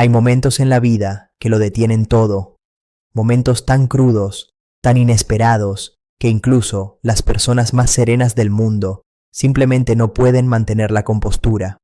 Hay momentos en la vida que lo detienen todo, momentos tan crudos, tan inesperados, que incluso las personas más serenas del mundo simplemente no pueden mantener la compostura.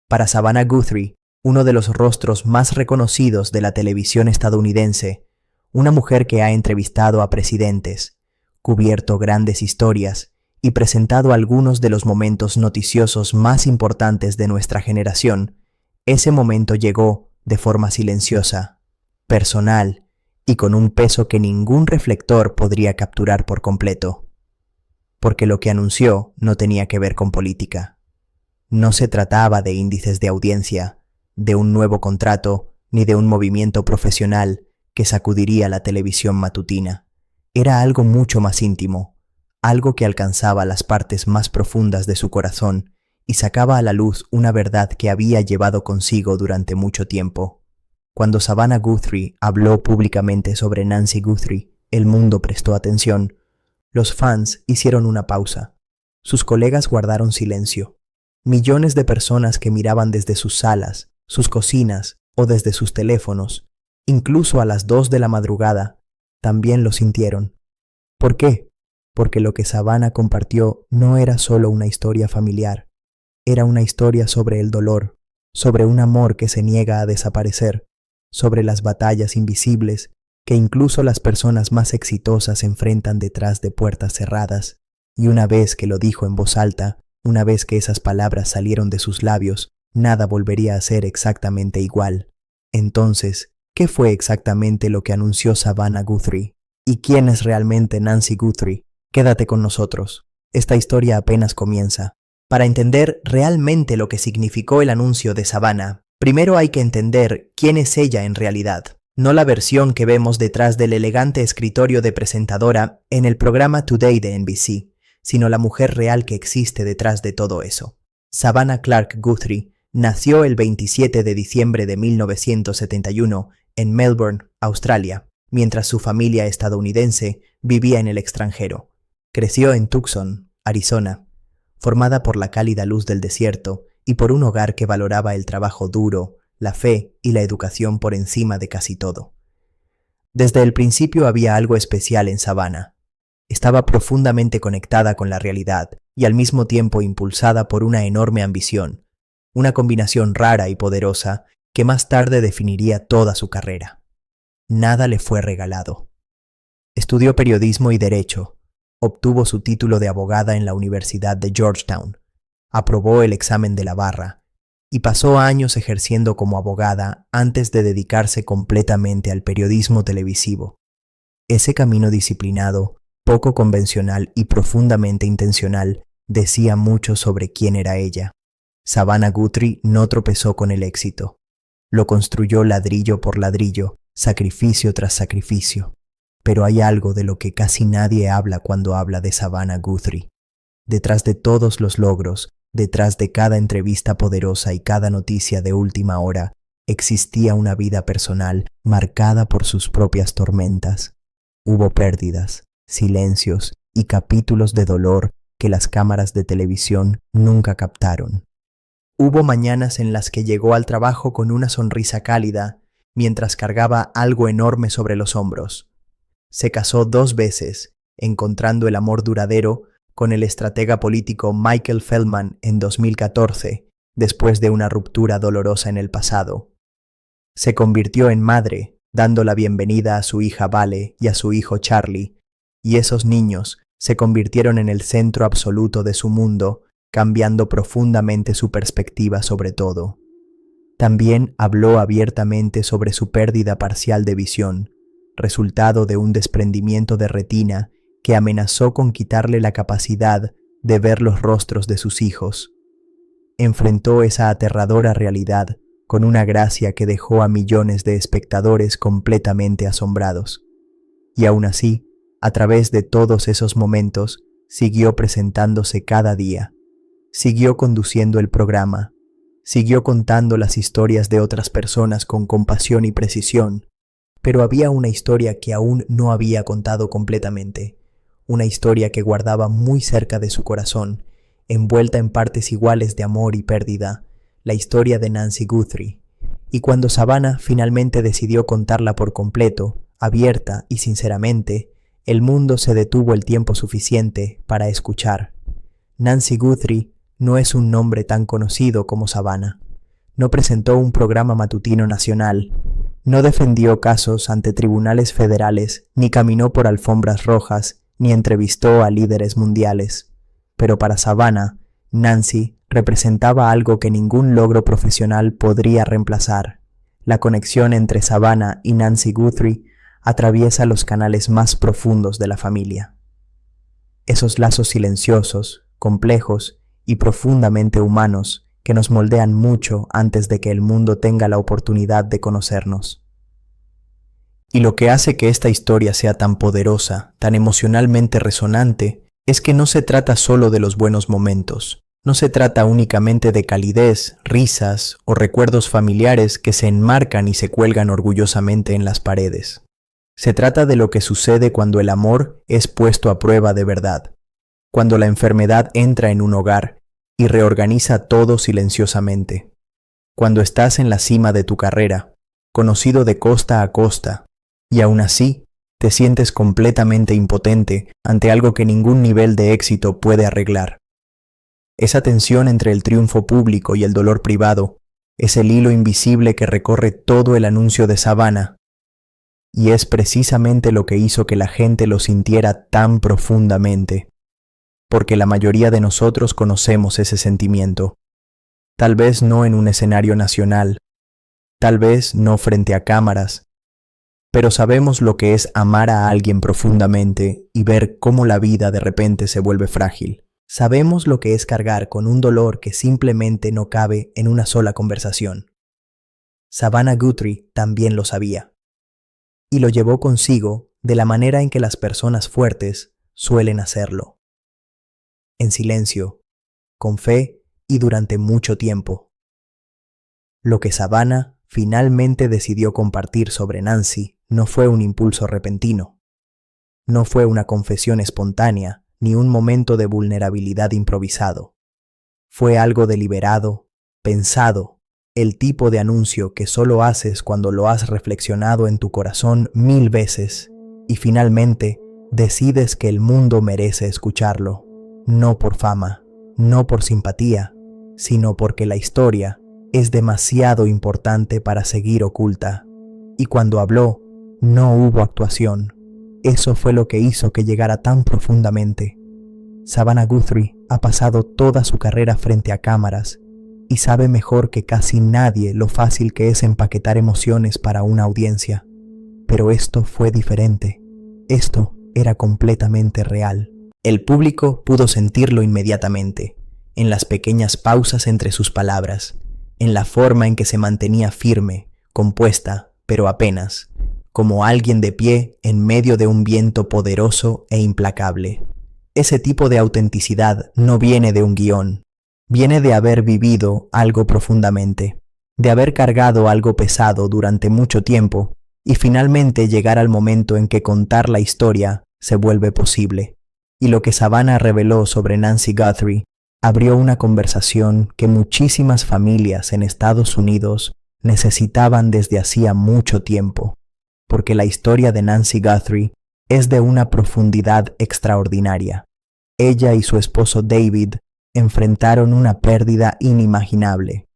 Para Savannah Guthrie, uno de los rostros más reconocidos de la televisión estadounidense, una mujer que ha entrevistado a presidentes, cubierto grandes historias y presentado algunos de los momentos noticiosos más importantes de nuestra generación, ese momento llegó de forma silenciosa, personal y con un peso que ningún reflector podría capturar por completo. Porque lo que anunció no tenía que ver con política. No se trataba de índices de audiencia, de un nuevo contrato, ni de un movimiento profesional que sacudiría la televisión matutina. Era algo mucho más íntimo, algo que alcanzaba las partes más profundas de su corazón y sacaba a la luz una verdad que había llevado consigo durante mucho tiempo. Cuando Savannah Guthrie habló públicamente sobre Nancy Guthrie, el mundo prestó atención. Los fans hicieron una pausa. Sus colegas guardaron silencio. Millones de personas que miraban desde sus salas, sus cocinas o desde sus teléfonos, incluso a las 2 de la madrugada, también lo sintieron. ¿Por qué? Porque lo que Savannah compartió no era solo una historia familiar. Era una historia sobre el dolor, sobre un amor que se niega a desaparecer, sobre las batallas invisibles que incluso las personas más exitosas enfrentan detrás de puertas cerradas. Y una vez que lo dijo en voz alta, una vez que esas palabras salieron de sus labios, nada volvería a ser exactamente igual. Entonces, ¿qué fue exactamente lo que anunció Savannah Guthrie? ¿Y quién es realmente Nancy Guthrie? Quédate con nosotros. Esta historia apenas comienza. Para entender realmente lo que significó el anuncio de Savannah, primero hay que entender quién es ella en realidad. No la versión que vemos detrás del elegante escritorio de presentadora en el programa Today de NBC, sino la mujer real que existe detrás de todo eso. Savannah Clark Guthrie nació el 27 de diciembre de 1971 en Melbourne, Australia, mientras su familia estadounidense vivía en el extranjero. Creció en Tucson, Arizona, formada por la cálida luz del desierto y por un hogar que valoraba el trabajo duro, la fe y la educación por encima de casi todo. Desde el principio había algo especial en Savannah. Estaba profundamente conectada con la realidad y al mismo tiempo impulsada por una enorme ambición, una combinación rara y poderosa que más tarde definiría toda su carrera. Nada le fue regalado. Estudió periodismo y derecho, obtuvo su título de abogada en la Universidad de Georgetown, aprobó el examen de la barra y pasó años ejerciendo como abogada antes de dedicarse completamente al periodismo televisivo. Ese camino disciplinado, poco convencional y profundamente intencional decía mucho sobre quién era ella. Savannah Guthrie no tropezó con el éxito. Lo construyó ladrillo por ladrillo, sacrificio tras sacrificio. Pero hay algo de lo que casi nadie habla cuando habla de Savannah Guthrie. Detrás de todos los logros, detrás de cada entrevista poderosa y cada noticia de última hora, existía una vida personal marcada por sus propias tormentas. Hubo pérdidas, silencios y capítulos de dolor que las cámaras de televisión nunca captaron. Hubo mañanas en las que llegó al trabajo con una sonrisa cálida mientras cargaba algo enorme sobre los hombros. Se casó 2 veces, encontrando el amor duradero con el estratega político Michael Feldman en 2014, después de una ruptura dolorosa en el pasado. Se convirtió en madre, dando la bienvenida a su hija Vale y a su hijo Charlie, y esos niños se convirtieron en el centro absoluto de su mundo, cambiando profundamente su perspectiva sobre todo. También habló abiertamente sobre su pérdida parcial de visión, resultado de un desprendimiento de retina que amenazó con quitarle la capacidad de ver los rostros de sus hijos. Enfrentó esa aterradora realidad con una gracia que dejó a millones de espectadores completamente asombrados. Y aún así, a través de todos esos momentos, siguió presentándose cada día. Siguió conduciendo el programa. Siguió contando las historias de otras personas con compasión y precisión. Pero había una historia que aún no había contado completamente. Una historia que guardaba muy cerca de su corazón, envuelta en partes iguales de amor y pérdida, la historia de Nancy Guthrie. Y cuando Savannah finalmente decidió contarla por completo, abierta y sinceramente, el mundo se detuvo el tiempo suficiente para escuchar. Nancy Guthrie no es un nombre tan conocido como Savannah. No presentó un programa matutino nacional, no defendió casos ante tribunales federales, ni caminó por alfombras rojas, ni entrevistó a líderes mundiales. Pero para Savannah, Nancy representaba algo que ningún logro profesional podría reemplazar. La conexión entre Savannah y Nancy Guthrie atraviesa los canales más profundos de la familia. Esos lazos silenciosos, complejos y profundamente humanos que nos moldean mucho antes de que el mundo tenga la oportunidad de conocernos. Y lo que hace que esta historia sea tan poderosa, tan emocionalmente resonante, es que no se trata solo de los buenos momentos. No se trata únicamente de calidez, risas o recuerdos familiares que se enmarcan y se cuelgan orgullosamente en las paredes. Se trata de lo que sucede cuando el amor es puesto a prueba de verdad, cuando la enfermedad entra en un hogar y reorganiza todo silenciosamente, cuando estás en la cima de tu carrera, conocido de costa a costa, y aún así te sientes completamente impotente ante algo que ningún nivel de éxito puede arreglar. Esa tensión entre el triunfo público y el dolor privado es el hilo invisible que recorre todo el anuncio de Savannah, y es precisamente lo que hizo que la gente lo sintiera tan profundamente, porque la mayoría de nosotros conocemos ese sentimiento, tal vez no en un escenario nacional, tal vez no frente a cámaras, pero sabemos lo que es amar a alguien profundamente y ver cómo la vida de repente se vuelve frágil. Sabemos lo que es cargar con un dolor que simplemente no cabe en una sola conversación. Savannah Guthrie también lo sabía, y lo llevó consigo de la manera en que las personas fuertes suelen hacerlo. En silencio, con fe y durante mucho tiempo. Lo que Savannah finalmente decidió compartir sobre Nancy no fue un impulso repentino. No fue una confesión espontánea ni un momento de vulnerabilidad improvisado. Fue algo deliberado, pensado, el tipo de anuncio que solo haces cuando lo has reflexionado en tu corazón 1000 veces y finalmente decides que el mundo merece escucharlo, no por fama, no por simpatía, sino porque la historia es demasiado importante para seguir oculta. Y cuando habló, no hubo actuación. Eso fue lo que hizo que llegara tan profundamente. Savannah Guthrie ha pasado toda su carrera frente a cámaras y sabe mejor que casi nadie lo fácil que es empaquetar emociones para una audiencia. Pero esto fue diferente. Esto era completamente real. El público pudo sentirlo inmediatamente, en las pequeñas pausas entre sus palabras, en la forma en que se mantenía firme, compuesta, pero apenas, como alguien de pie en medio de un viento poderoso e implacable. Ese tipo de autenticidad no viene de un guión, viene de haber vivido algo profundamente, de haber cargado algo pesado durante mucho tiempo y finalmente llegar al momento en que contar la historia se vuelve posible. Y lo que Savannah reveló sobre Nancy Guthrie abrió una conversación que muchísimas familias en Estados Unidos necesitaban desde hacía mucho tiempo, porque la historia de Nancy Guthrie es de una profundidad extraordinaria. Ella y su esposo David enfrentaron una pérdida inimaginable.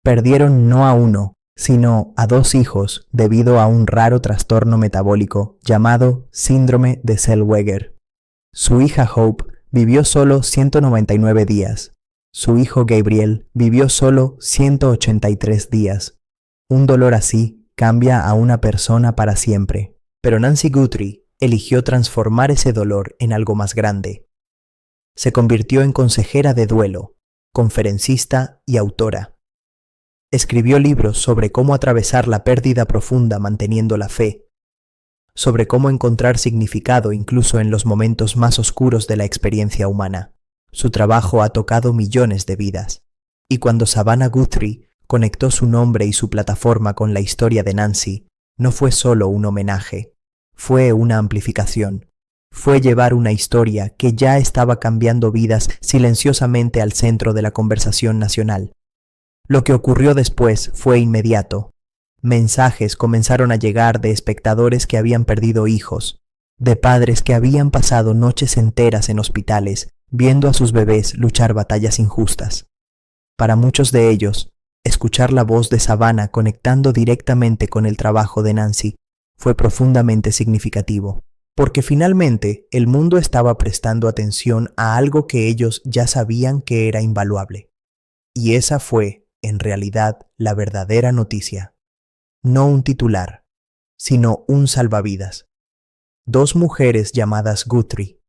Perdieron no a uno, sino a 2 hijos debido a un raro trastorno metabólico llamado síndrome de Zellweger. Su hija Hope vivió solo 199 días. Su hijo Gabriel vivió solo 183 días. Un dolor así cambia a una persona para siempre. Pero Nancy Guthrie eligió transformar ese dolor en algo más grande. Se convirtió en consejera de duelo, conferencista y autora. Escribió libros sobre cómo atravesar la pérdida profunda manteniendo la fe, sobre cómo encontrar significado incluso en los momentos más oscuros de la experiencia humana. Su trabajo ha tocado millones de vidas. Y cuando Savannah Guthrie conectó su nombre y su plataforma con la historia de Nancy, no fue solo un homenaje, fue una amplificación. Fue llevar una historia que ya estaba cambiando vidas silenciosamente al centro de la conversación nacional. Lo que ocurrió después fue inmediato. Mensajes comenzaron a llegar de espectadores que habían perdido hijos, de padres que habían pasado noches enteras en hospitales viendo a sus bebés luchar batallas injustas. Para muchos de ellos, escuchar la voz de Savannah conectando directamente con el trabajo de Nancy fue profundamente significativo, porque finalmente el mundo estaba prestando atención a algo que ellos ya sabían que era invaluable. Y esa fue, en realidad, la verdadera noticia. No un titular, sino un salvavidas. Dos mujeres llamadas Guthrie,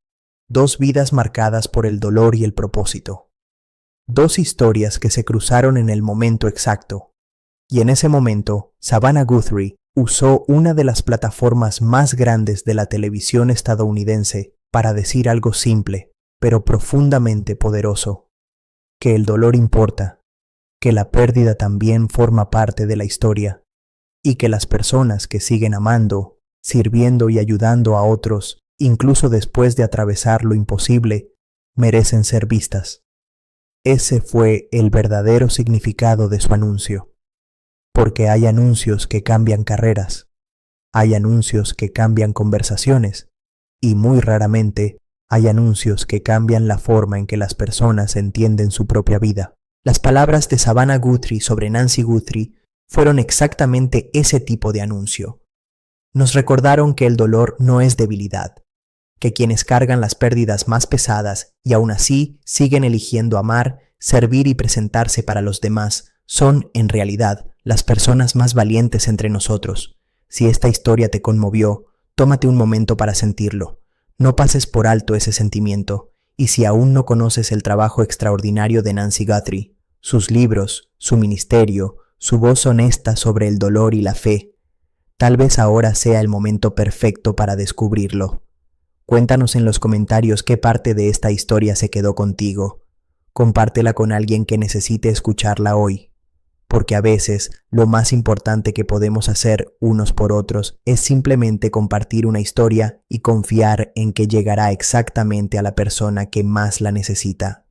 dos vidas marcadas por el dolor y el propósito. Dos historias que se cruzaron en el momento exacto. Y en ese momento, Savannah Guthrie usó una de las plataformas más grandes de la televisión estadounidense para decir algo simple, pero profundamente poderoso: que el dolor importa, que la pérdida también forma parte de la historia, y que las personas que siguen amando, sirviendo y ayudando a otros, incluso después de atravesar lo imposible, merecen ser vistas. Ese fue el verdadero significado de su anuncio. Porque hay anuncios que cambian carreras, hay anuncios que cambian conversaciones, y muy raramente hay anuncios que cambian la forma en que las personas entienden su propia vida. Las palabras de Savannah Guthrie sobre Nancy Guthrie fueron exactamente ese tipo de anuncio. Nos recordaron que el dolor no es debilidad, que quienes cargan las pérdidas más pesadas y aún así siguen eligiendo amar, servir y presentarse para los demás son, en realidad, las personas más valientes entre nosotros. Si esta historia te conmovió, tómate un momento para sentirlo. No pases por alto ese sentimiento, y si aún no conoces el trabajo extraordinario de Nancy Guthrie, sus libros, su ministerio, su voz honesta sobre el dolor y la fe, tal vez ahora sea el momento perfecto para descubrirlo. Cuéntanos en los comentarios qué parte de esta historia se quedó contigo. Compártela con alguien que necesite escucharla hoy, porque a veces lo más importante que podemos hacer unos por otros es simplemente compartir una historia y confiar en que llegará exactamente a la persona que más la necesita.